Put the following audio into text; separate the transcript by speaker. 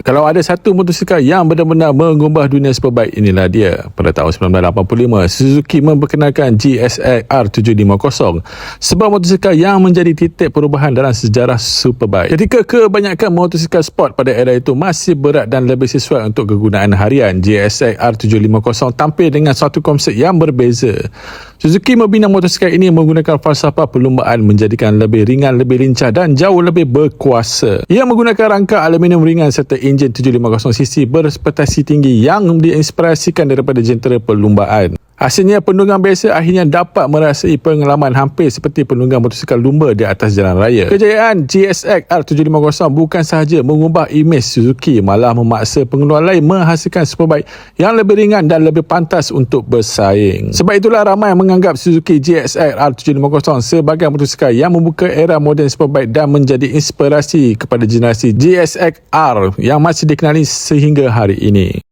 Speaker 1: Kalau ada satu motosikal yang benar-benar mengubah dunia superbike, inilah dia. Pada tahun 1985, Suzuki memperkenalkan GSX-R 750, sebuah motosikal yang menjadi titik perubahan dalam sejarah superbike. Ketika kebanyakan motosikal sport pada era itu masih berat dan lebih sesuai untuk kegunaan harian, GSX-R 750 tampil dengan satu konsep yang berbeza. Suzuki membina motosikal ini menggunakan falsafah perlumbaan, menjadikan lebih ringan, lebih lincah dan jauh lebih berkuasa. Ia menggunakan rangka aluminium ringan serta enjin 750cc berspektasi tinggi yang diinspirasikan daripada jentera perlumbaan. Hasilnya, penunggang biasa akhirnya dapat merasai pengalaman hampir seperti penunggang motosikal lumba di atas jalan raya. Kejayaan GSX-R 750 bukan sahaja mengubah imej Suzuki, malah memaksa pengeluar lain menghasilkan superbike yang lebih ringan dan lebih pantas untuk bersaing. Sebab itulah ramai menganggap Suzuki GSX-R 750 sebagai motosikal yang membuka era moden superbike dan menjadi inspirasi kepada generasi GSX-R yang masih dikenali sehingga hari ini.